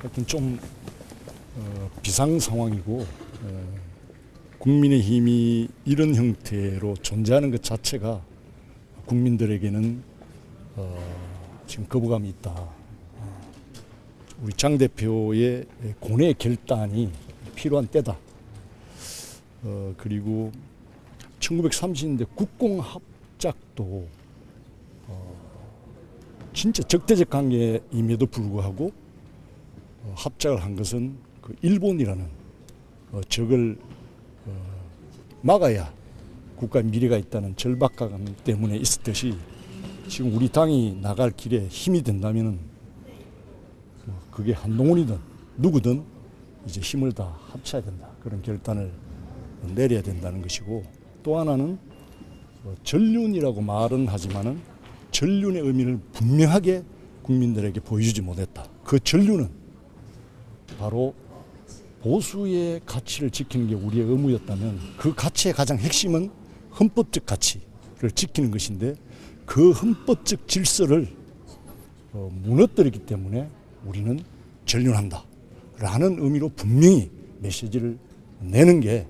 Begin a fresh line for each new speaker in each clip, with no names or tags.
하여튼 좀 비상 상황이고 국민의힘이 이런 형태로 존재하는 것 자체가 국민들에게는 지금 거부감이 있다. 우리 장 대표의 고뇌 결단이 필요한 때다. 그리고 1930년대 국공합작도 진짜 적대적 관계임에도 불구하고 합작을 한 것은 그 일본이라는 적을 막아야 국가의 미래가 있다는 절박감 때문에 있었듯이 지금 우리 당이 나갈 길에 힘이 된다면은 그게 한동훈이든 누구든 이제 힘을 다 합쳐야 된다. 그런 결단을 내려야 된다는 것이고, 또 하나는 전륜이라고 말은 하지만은 전륜의 의미를 분명하게 국민들에게 보여주지 못했다. 그 전륜은 바로 보수의 가치를 지키는 게 우리의 의무였다면 그 가치의 가장 핵심은 헌법적 가치를 지키는 것인데, 그 헌법적 질서를 무너뜨렸기 때문에 우리는 전륜한다 라는 의미로 분명히 메시지를 내는 게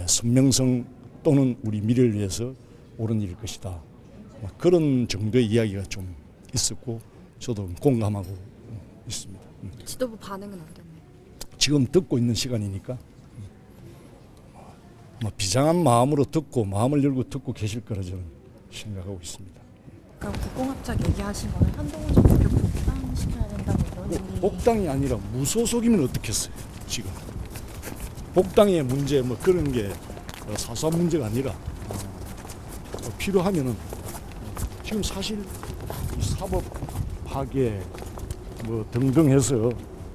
선명성 또는 우리 미래를 위해서 옳은 일일 것이다. 그런 정도의 이야기가 좀 있었고 저도 공감하고 있습니다.
지도부 반응은 어땠나요?
지금 듣고 있는 시간이니까 비장한 마음으로 듣고 마음을 열고 듣고 계실 거라 저는 생각하고 있습니다.
그럼 국공합작 얘기하신 거는 한동훈 전 대표 복당시켜야 된다고 이런 얘기.
복당이 아니라 무소속이면 어떻겠어요? 지금 복당의 문제 뭐 그런 게 사소한 문제가 아니라 필요하면은 지금 사실 사법 파괴 뭐 등등 해서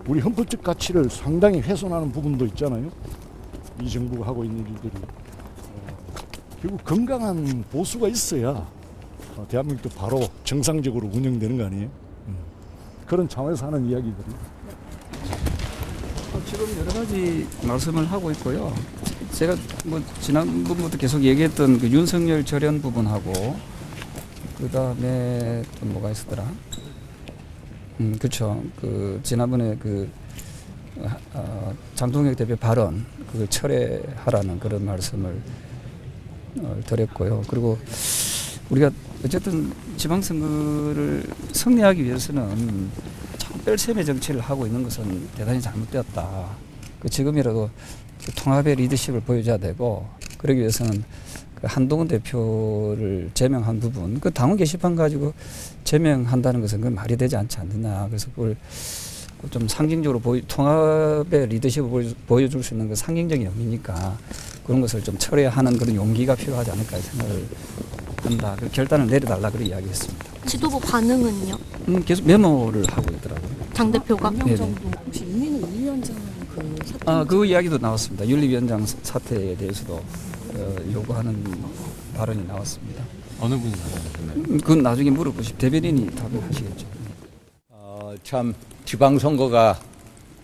우리 헌법적 가치를 상당히 훼손하는 부분도 있잖아요. 이 정부가 하고 있는 일들이 결국 건강한 보수가 있어야 대한민국도 바로 정상적으로 운영되는 거 아니에요? 그런 차원에서 하는 이야기들이.
지금 여러 가지 말씀을 하고 있고요. 제가 뭐 지난번부터 계속 얘기했던 그 윤석열 절연 부분하고 그 다음에 또 뭐가 있었더라? 그렇죠. 그 지난번에 그 장동혁 대표 발언 그걸 철회하라는 그런 말씀을 드렸고요. 그리고 우리가 어쨌든 지방선거를 승리하기 위해서는 뺄셈의 정치를 하고 있는 것은 대단히 잘못되었다. 그 지금이라도 통합의 리더십을 보여줘야 되고, 그러기 위해서는 그 한동훈 대표를 제명한 부분, 그 당원 게시판 가지고 제명한다는 것은 그건 말이 되지 않지 않느냐. 그래서 그걸 좀 상징적으로 통합의 리더십을 보여줄 수 있는 그 상징적인 의미니까 그런 것을 좀 철회하는 그런 용기가 필요하지 않을까 생각을 한다. 그 결단을 내려달라 그렇게 이야기했습니다.
지도부 반응은요?
계속 메모를 하고 있더라고요.
당 대표가?
명 정도 혹시 유민우 위원장 그 사태
그 이야기도 나왔습니다. 윤리위원장 사태에 대해서도 요구하는 발언이 나왔습니다.
어느 분이 나왔나요?
그건 나중에 물어보시면 대변인이 답을 하시겠죠.
참 지방선거가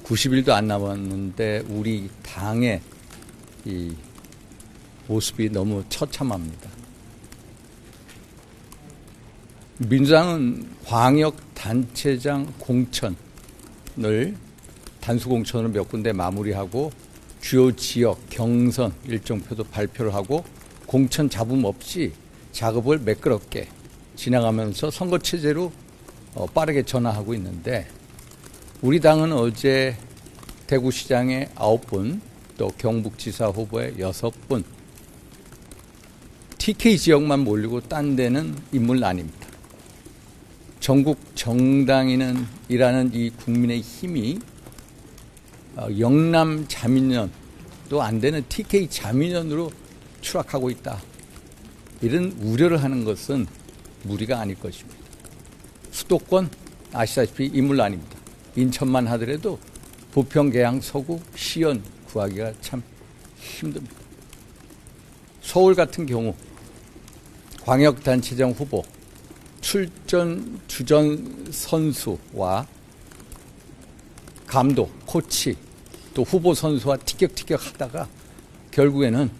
90일도 안 남았는데 우리 당의 이 모습이 너무 처참합니다. 민주당은 광역단체장 공천을 단수공천으로 몇 군데 마무리하고 주요 지역 경선 일정표도 발표를 하고 공천 잡음 없이 작업을 매끄럽게 진행하면서 선거체제로 빠르게 전환하고 있는데, 우리 당은 어제 대구시장에 9분, 또 경북지사 후보에 6분, TK 지역만 몰리고 딴 데는 인물 아닙니다. 전국 정당인은 이라는 이 국민의 힘이 영남 자민련도 안 되는 TK 자민련으로 추락하고 있다. 이런 우려를 하는 것은 무리가 아닐 것입니다. 수도권 아시다시피 인물 아닙니다. 인천만 하더라도 부평, 계양, 서구, 시연 구하기가 참 힘듭니다. 서울 같은 경우 광역단체장 후보 출전 주전 선수와 감독, 코치, 또 후보 선수와 티격태격 하다가 결국에는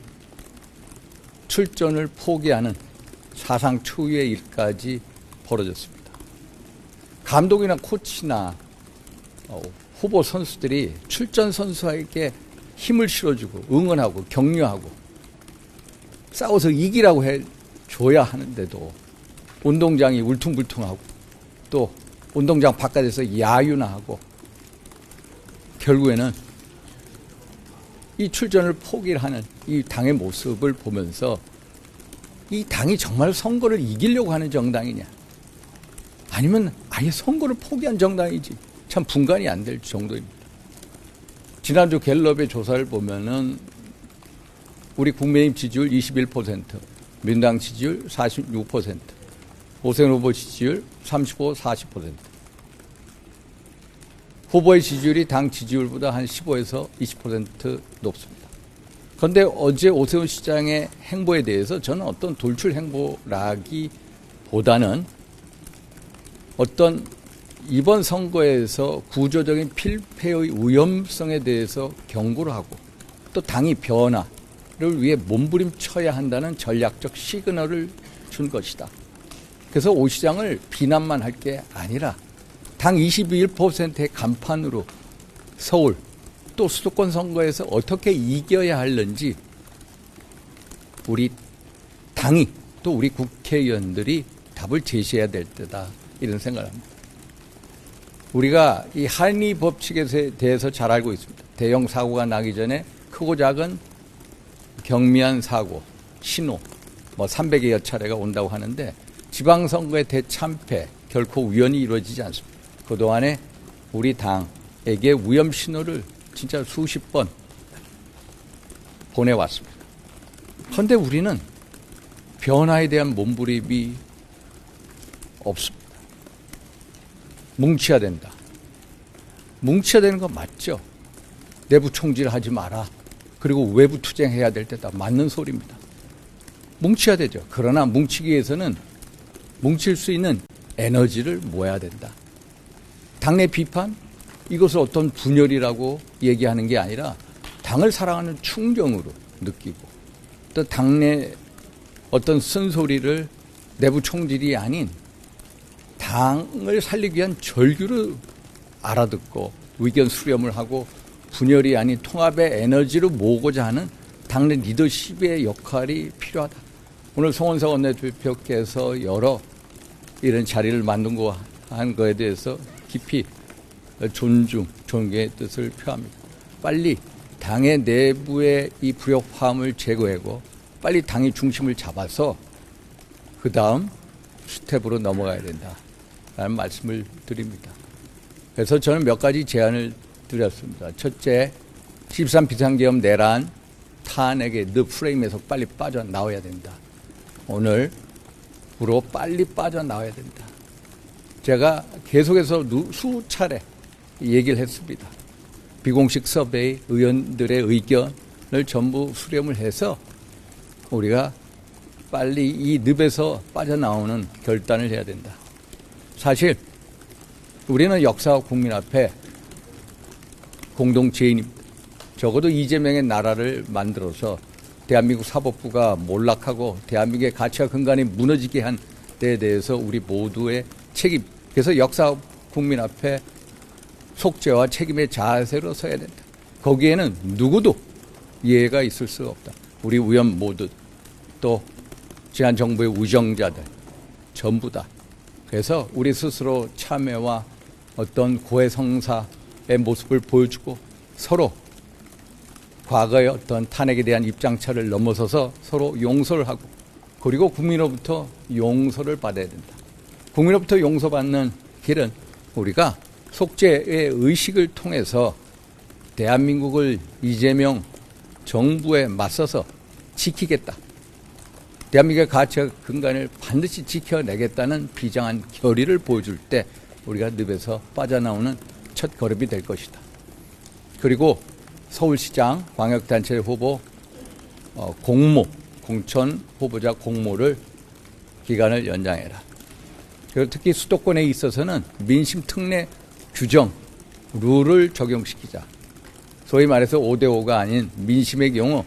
출전을 포기하는 사상 초유의 일까지 벌어졌습니다. 감독이나 코치나 후보 선수들이 출전 선수에게 힘을 실어주고 응원하고 격려하고 싸워서 이기라고 해줘야 하는데도 운동장이 울퉁불퉁하고 또 운동장 바깥에서 야유나 하고 결국에는 이 출전을 포기를 하는 이 당의 모습을 보면서 이 당이 정말 선거를 이기려고 하는 정당이냐 아니면 아예 선거를 포기한 정당이지 참 분간이 안 될 정도입니다. 지난주 갤럽의 조사를 보면은 우리 국민의힘 지지율 21%, 민주당 지지율 46%, 오세훈 후보 지지율 35, 40%. 후보의 지지율이 당 지지율보다 한 15에서 20% 높습니다. 그런데 어제 오세훈 시장의 행보에 대해서 저는 어떤 돌출 행보라기보다는 어떤 이번 선거에서 구조적인 필패의 위험성에 대해서 경고를 하고 또 당이 변화를 위해 몸부림쳐야 한다는 전략적 시그널을 준 것이다. 그래서 오 시장을 비난만 할 게 아니라 당 21%의 간판으로 서울 또 수도권 선거에서 어떻게 이겨야 하는지 우리 당이 또 우리 국회의원들이 답을 제시해야 될 때다 이런 생각을 합니다. 우리가 이 한리 법칙에 대해서 잘 알고 있습니다. 대형 사고가 나기 전에 크고 작은 경미한 사고, 신호, 300여 차례가 온다고 하는데 지방선거의 대참패 결코 우연히 이루어지지 않습니다. 그동안에 우리 당에게 위험 신호를 진짜 수십 번 보내왔습니다. 그런데 우리는 변화에 대한 몸부림이 없습니다. 뭉쳐야 된다. 뭉쳐야 되는 거 맞죠? 내부 총질하지 마라. 그리고 외부 투쟁해야 될 때다. 맞는 소리입니다. 뭉쳐야 되죠. 그러나 뭉치기 위해서는 뭉칠 수 있는 에너지를 모아야 된다. 당내 비판? 이것을 어떤 분열이라고 얘기하는 게 아니라 당을 사랑하는 충정으로 느끼고 또 당내 어떤 쓴소리를 내부 총질이 아닌 당을 살리기 위한 절규로 알아듣고 의견 수렴을 하고 분열이 아닌 통합의 에너지로 모으고자 하는 당내 리더십의 역할이 필요하다. 오늘 송원석 원내대표께서 여러 이런 자리를 만든 한 거에 대해서 깊이 존중, 존경의 뜻을 표합니다. 빨리 당의 내부의 이 불협화음을 제거하고 빨리 당의 중심을 잡아서 그 다음 스텝으로 넘어가야 된다라는 말씀을 드립니다. 그래서 저는 몇 가지 제안을 드렸습니다. 첫째, 13 비상계엄 내란 탄핵의 늪 프레임에서 빨리 빠져나와야 된다. 오늘부로 빨리 빠져나와야 된다. 제가 계속해서 수차례 얘기를 했습니다. 비공식 서베이 의원들의 의견을 전부 수렴을 해서 우리가 빨리 이 늪에서 빠져나오는 결단을 해야 된다. 사실 우리는 역사와 국민 앞에 공동 죄인입니다. 적어도 이재명의 나라를 만들어서 대한민국 사법부가 몰락하고 대한민국의 가치와 근간이 무너지게 한 데에 대해서 우리 모두의 책임. 그래서 역사 국민 앞에 속죄와 책임의 자세로 서야 된다. 거기에는 누구도 이해가 있을 수 없다. 우리 의원 모두 또 지난 정부의 우정자들 전부 다. 그래서 우리 스스로 참회와 어떤 고해성사의 모습을 보여주고 서로 과거의 어떤 탄핵에 대한 입장차를 넘어서서 서로 용서를 하고 그리고 국민으로부터 용서를 받아야 된다. 국민으로부터 용서받는 길은 우리가 속죄의 의식을 통해서 대한민국을 이재명 정부에 맞서서 지키겠다. 대한민국의 가치와 근간을 반드시 지켜내겠다는 비장한 결의를 보여줄 때 우리가 늪에서 빠져나오는 첫 걸음이 될 것이다. 그리고 서울시장 광역단체 후보 공천 후보자 공모를 기간을 연장해라. 그리고 특히 수도권에 있어서는 민심 특례 규정, 룰을 적용시키자. 소위 말해서 5대5가 아닌 민심의 경우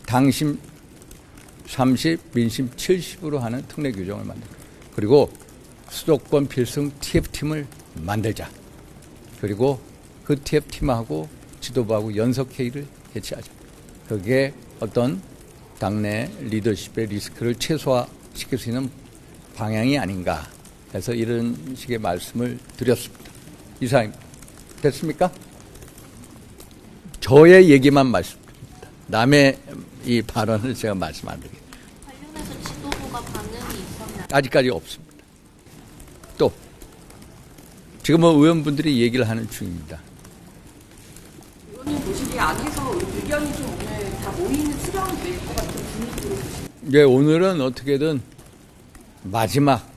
당심 30, 민심 70으로 하는 특례 규정을 만들고 그리고 수도권 필승 TF팀을 만들자. 그리고 그 TF팀하고 지도부하고 연석회의를 개최하자. 그게 어떤 당내 리더십의 리스크를 최소화시킬 수 있는 방향이 아닌가 해서 이런 식의 말씀을 드렸습니다. 이상입니다. 됐습니까? 저의 얘기만 말씀드립니다. 남의 이 발언을 제가 말씀 안 드립니다.
관련해서 지도부가 반응이 있었나요?
아직까지 없습니다. 또 지금은 의원분들이 얘기를 하는 중입니다.
의원님 보시기에 안에서 의견이 좀 오늘 다 모이는 수렴이 될 것 같은 분위기로
예, 오늘은 어떻게든 마지막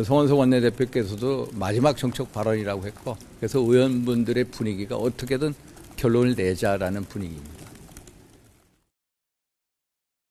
송원석 원내대표께서도 마지막 정책 발언이라고 했고 그래서 의원분들의 분위기가 어떻게든 결론을 내자라는 분위기입니다.